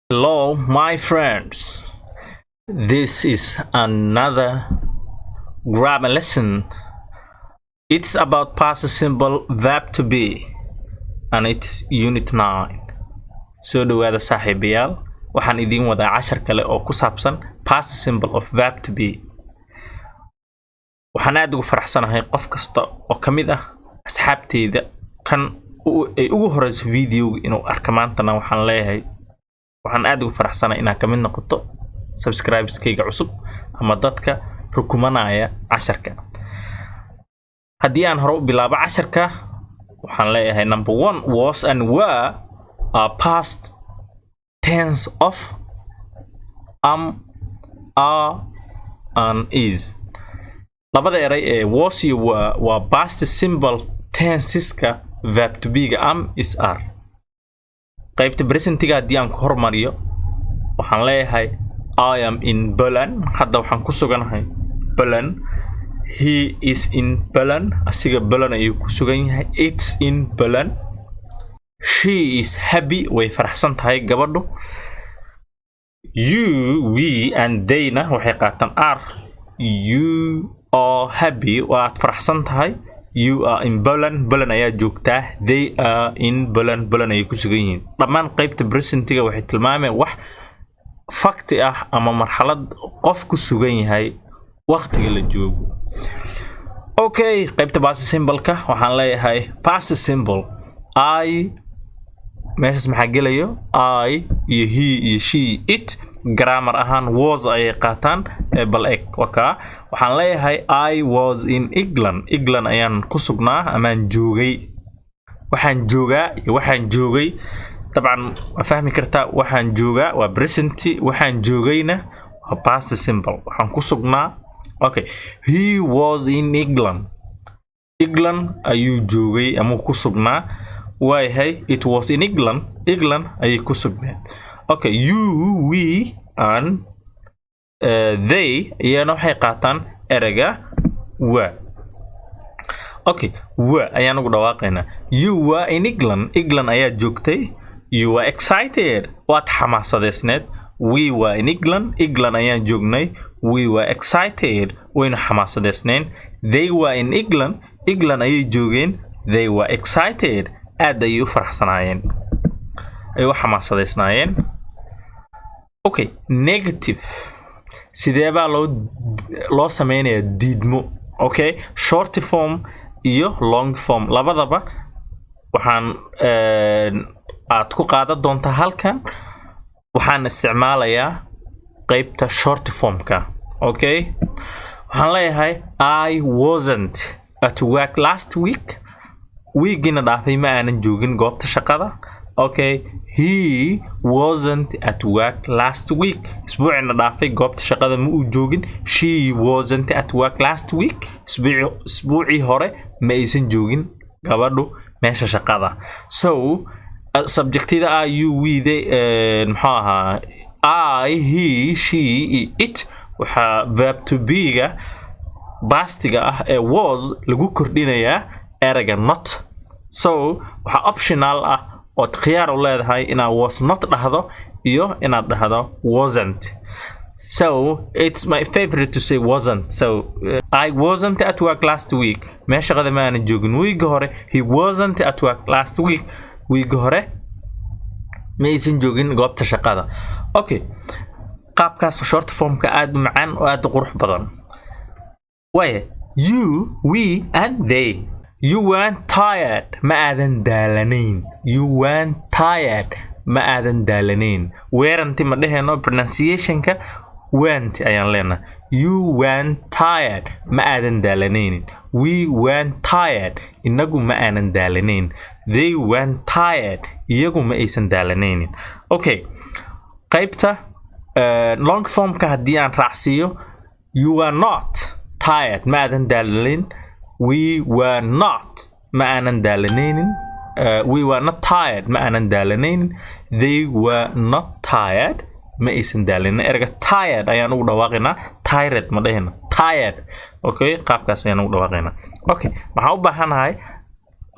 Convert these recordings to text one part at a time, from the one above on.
Hello, my friends. This is another grammar lesson. It's about past simple verb to be, and it's unit 9. So dhawaada saaxiibayaal, waxaan idin wadaa cashar kale oo ku saabsan past simple of verb to be. Waxaan aad ugu faraxsanahay qof kasta oo kamid ah asxaabteyda kan ay ugu horeyso video inuu arka maantana waxaan leeyahay waxaan aad ugu faraxsanahay inaad kamid noqoto subscribeskayga cusub ama dadka rukumanaya casharka. Haddii aan hore u bilaabo casharka waxaan leeyahay number 1 was and were are past tense of are and is. Labada eray ee was iyo were waa past simple tenseska verb to be ga is are. qaybta presentiga haddii aan ku hormariyo waxaan leeyahay I am in Berlin. Hadda waxaan ku suganahay Berlin. He is in Berlin. Asiga Berlin ayuu ku sugan yahay. It's in Berlin. She is happy. Way faraxsan tahay gabadhu. You, we and they-na waxay qaataan are. You are happy. Waad faraxsan tahay. You are in Berlin. Berlin ayaa joogtaa. They are in Berlin. Berlin ayay ku sugan yihiin. Dhammaan qaybta presentiga waxay tilmaamayaan wax fakti ah ama marxalad qof ku sugan yahay waqtiga la joogo. Okay, qaybta past simple-ka waxaan leeyahay past simple I meeshas maxaa gelayo I iyo he iyo she it grammar ahaan was ayay qaataan bal eg waxaan leeyahay I was in England. England ayaan ku sugnaa amaan joogay. waxaan joogaa iyo waxaan joogay طبعا فهمي كرتا waxaan joogaa waa present waxaan joogayna waa past simple waxaan ku sugnaa. Okay, he was in England. England ayuu joogay ama ku sugnaa. Waayahay it was in England. England ayay ku sugnaa. Okay, you, we and they iyana waxay qaataan erayga were. Okay, were ayaan ugu dhawaaqaynaa. You were in England. England ayaa joogtay. You were excited. Waad xamaasadeysneed. We were in England. England ayaan joognay. We were excited. Waynu xamaasadeysneen. They were in England. England ayay joogeen. They were excited. Aad ayay u faraxsanaayeen. Ay u xamaasadeysnaayeen. Okay, negative. Sidee baa loo sameynayaa diidmo? Okay, short form iyo long form labadaba waxaan aad ku qaadan doontaa halkan. waxaan isticmaalayaa qaybta short formka. Okay, waxaan leeyahay I wasn't at work last week. weekina dhaafay ma aanan joogin goobta shaqada. Okay, he wasn't at work last week. isbuucina dhaafay goobta shaqada ma uu joogin. She wasn't at work last week. isbuucii hore ma aysan joogin gabadhu meesha shaqada. So subjectida are you, we, they maxaa ahaa I, he, she, it. waxa verb to be ga pastiga ah ee was lagu kordhinayaa erayga not. So waxa optional ah oo khiyaar u leedahay inaad was not dhahdo iyo inaad dhahdo wasn't. So it's my favorite to say wasn't. So I wasn't at work last week. meesha shaqada ma aanan joogin week hore. He wasn't at work last week. week hore ma aysan joogin goobta shaqada. Okay, qaabkaas short formka aad u macaan oo aad u qurux badan. Waaye you, we and they. You weren't tired. ma aadan daalanayn. You weren't tired. ma aadan daalanayn. weren't ma dheheno pronunciationka weren't ayaan leenahay. You weren't tired. ma aadan daalanayn. We weren't tired. inagu ma aanan daalanayn. They weren't tired. iyagu ma aysan daalanayn. Okay, qaybta long formka haddii aan raacsiiyo you were not tired. ma aadan daalanayn. We were not. ma aanan daalanayn. We were not tired. ma aanan daalanayn. They were not tired. ma aysan daalanayn. erga tired ayaan ugu dhawaaqaynaa. Tired ma dhehena. Tired. Okay, qaabkaas ayaan ugu dhawaaqaynaa. Okay, waxaan u baahanahay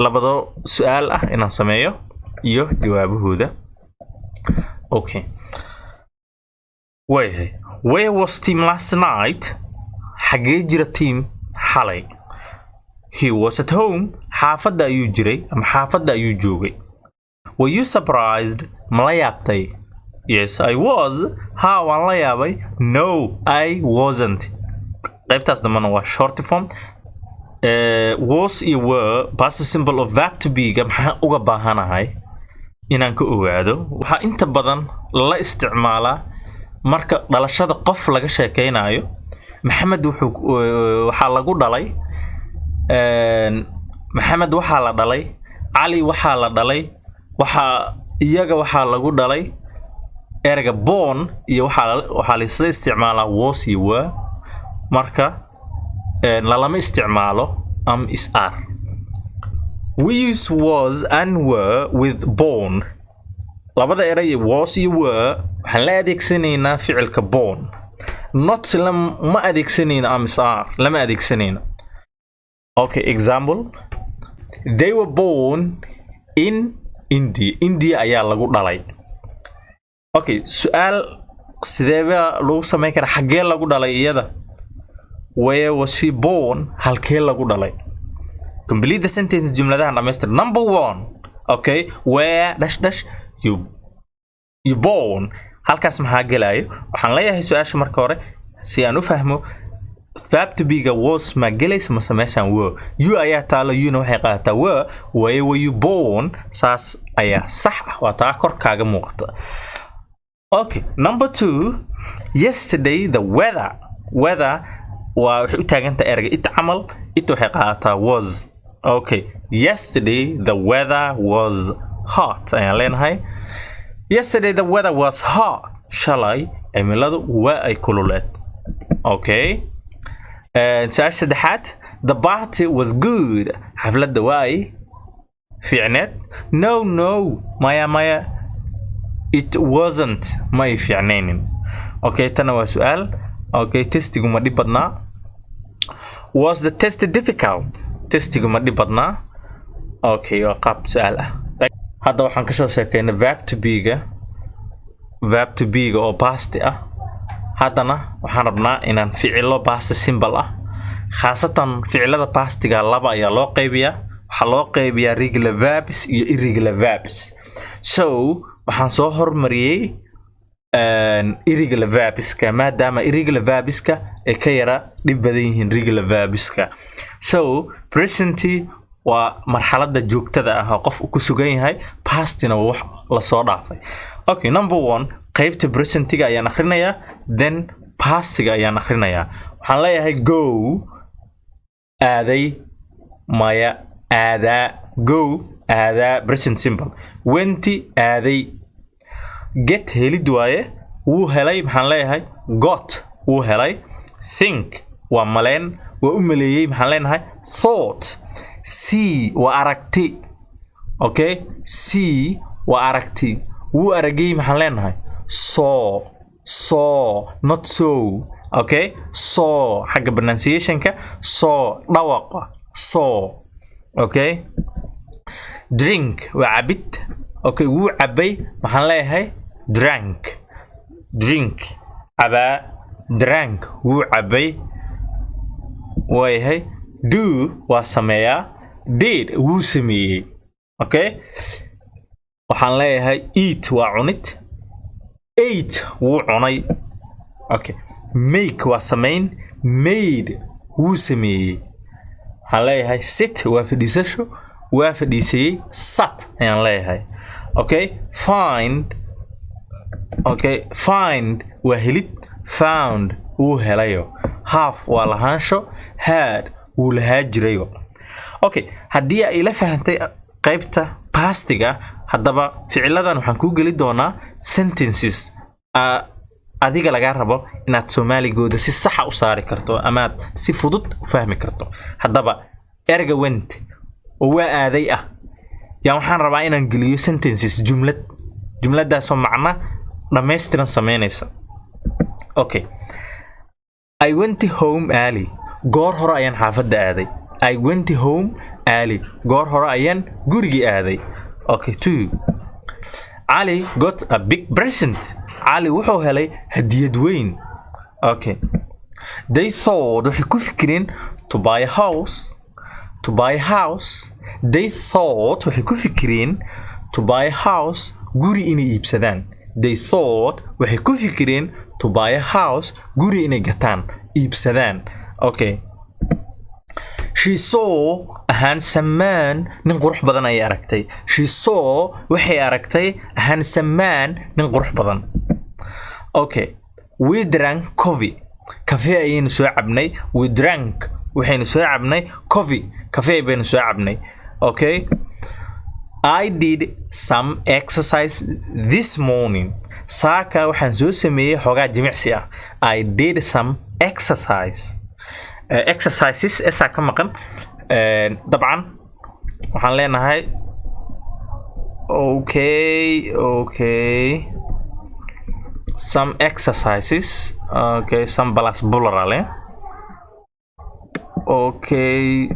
labado su'aal ah inaan sameeyo iyo jawaabahooda. Okay. Where was team last night? xagee jira team xalay? He was at home. xaafadda ayuu jiray ama xaafadda ayuu joogay. Were you surprised? ma la yaabtay? Yes, I was. Ha, waan la yaabay. No, I wasn't. qaybtaas dambana waa short form. Was iyo were past simple of verb to be ga maxaan uga baahanahay inaan ka ogaado? waxaa inta badan la isticmaalaa marka dhalashada qof laga sheekeynayo. maxamed waxaa lagu dhalay maxamed waxaa la dhalay, cali waxaa la dhalay, iyaga waxaa lagu dhalay. erga born iyo waxaa la isla isticmaalaa was iyo were marka lalama isticmaalo am is are. We use was and were with born. labada eray was iyo were waxaan la adeegsanaynaa ficilka born. not ma adeegsanayna am is are, lama adeegsanayna. Okay, example. They were born in India. India ayaa lagu dhalay. Okay, su'aal sideeba lagu sameyn karaa xagee lagu dhalay iyada? Where was she born? halkee lagu dhalay? Complete the sentence jumladahan dhamaystir. Number 1. Okay, where dash dash you born. halkaas maxaa gelayo? waxaan leeyahay su'aasha marka hore si aan u fahmo verb to be ga was ma gelayso mase meeshaan were. You ayaa taalo, you na waxay qaadataa were. Where were you born? saas ayaa sax ah, waa taa korkaaga muuqata. Okay, number 2. Yesterday the weather waa waxay u taagantaa erga it camal, it waxay qaadataa was. Okay, yesterday the weather was hot ayaan leenahay. Yesterday the weather was hot. shalay cimiladu waa ay kululeed. Okay, su'aasha saddexaad. The party was good. xafladda waa ay fiicneed. No, maya it wasn't. ma ay fiicnaynin. Okay, tana waa su'aal. Okay, testigu ma dhib badnaa? Was the test difficult? testigu ma dhib badnaa? Okay, waa qaab su'aal ah. hadda waxaan ka soo sheekaynay verb to be ga oo past ah. haddana waxaan rabnaa inaan ficilo past simple ah. khaasatan ficilada pastiga laba ayaa loo qaybiyaa. waxaa loo qaybiyaa regular verbs iyo irregular verbs. So waxaan soo hormariyay irregular verbska maadaama irregular verbska ay ka yara dhib badan yihiin regular verbska. So present waa marxaladda joogtada ah oo qof uu ku sugan yahay. pastina waa wax la soo dhaafay. Okay, number 1. qaybta presentiga ayaan akhrinayaa, then pastiga ayaan akhrinayaa. waxaan leeyahay go, aaday, maya, aadaa. Go, aadaa, present simple. wenti, aaday. Get, helid waaye, wuu helay. maxaan leeyahay got, wuu helay. Think, waa maleen, waa u maleeyey. maxaan leenahay thought. See, waa aragti. Okay, see waa aragti. wuu aragay. maxaan leenahay saw, not so. Okay, saw xagga pronunciationka, saw dhawaqa, saw. Okay, drink waa cabid. Okay, wuu cabay. maxaan leeyahay drank. cabaa. drank wuu cabay. waayahay do waa sameeyaa. did wuu sameeyey. Okay, waxaan leeyahay eat waa cunid. ate wuu cunay. Okay, make waa sameyn. made wuu sameeyey. waxaan leeyahay sit waa fadhiisasho. waa fadhiisayey. sat ayaan leeyahay. Okay, find waa helid. found wuu helayo. have waa lahaansho. had wuu lahaa jirayo. Okay, haddii ay la fahantay qaybta pastiga, haddaba ficiladan waxaan ku geli doonaa sentences adiga laga rabo inaad Soomaaligooda si sax ah u saari karto ama aad si fudud u fahmi karto. haddaba erga went oo waa aaday ah yaa waxaan rabaa inaan geliyo sentences jumladaas oo macna dhameystiran sameynaysa. Okay, I went home early. goor hore ayaan xaafadda aaday. I went home early. goor hore ayaan gurigii aaday. Okay, 2. Ali got a big present. Ali wuxuu helay hadiyad weyn. Okay. They thought waxay ku fikireen to buy a house. To buy a house. They thought waxay ku fikireen to buy a house. Guri inay iibsadaan. They thought waxay ku fikireen to buy a house. Guri inay gataan. Iibsadaan. Okay. She saw a handsome man. Nin qurux badan ayay aragtay. She saw waxay aragtay a handsome man. Nin qurux badan. Okay. We drank coffee. Cafe ayaynu soo cabnay. We drank. Waxaynu soo cabnay coffee. Cafe baynu soo cabnay. Okay. I did some exercise this morning. Saaka waxaan soo sameeyay xogaa jimicsi ah. I did some exercise. Exercises esa ka maqan. Dabcan waxaan leenahay okay. Some exercises. Okay, some plus plural. Okay.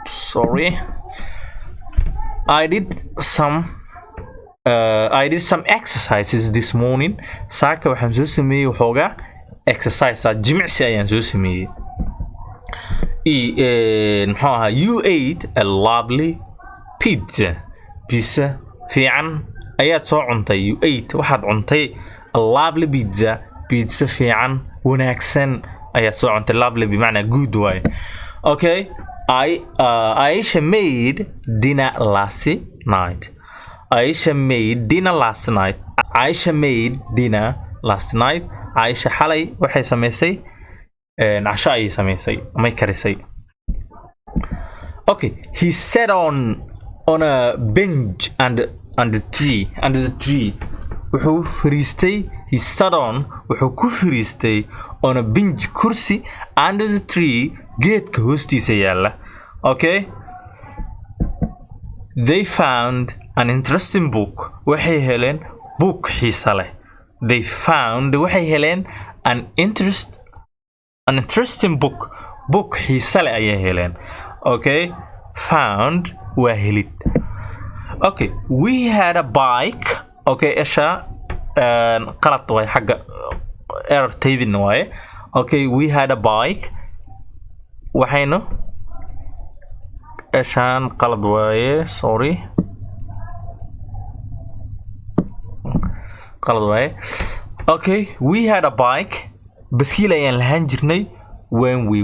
Sorry. I did some exercises this morning. Saaka waxaan soo sameeyay xogaa exercise jimicsi ayaan soo sameeyay. You ate a lovely pizza. Pizza fiican ayaad soo cuntay. You ate waxaad cuntay a lovely pizza. Pizza fiican wanaagsan ayaad soo cuntay. Lovely bimacnaa good way. Okay. Aisha made dinner last night. Aisha made dinner last night. Aisha made dinner last night. Aisha xalay waxay sameysay casho ayay sameysay ama karisay. Okay, he sat on a bench under the tree. Wuxuu fariistay. He sat on wuxuu ku fariistay on a bench kursi under the tree geedka hoostiisa yaala. Okay. They found an interesting book. Waxay heleen book xiisa leh. They found waxay heleen an interesting book. Book xiisa leh ayay heleen. Okay. Found waa helid. Okay. We had a bike. Okay, esha qalad way xagga error tabin way. Okay, we had a bike. waxaynu eshaan qalad waaye. Sorry. qalad waaye. Okay, we had a bike. Baskiil ayaan lahaan jirnay when we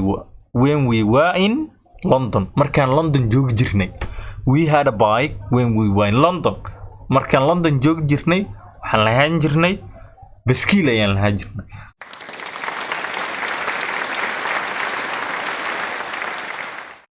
were in London. Markaan London joogi jirnay. We had a bike when we were in London. Markaan London joogi jirnay waxaan lahaan jirnay baskiil ayaan lahaan jirnay.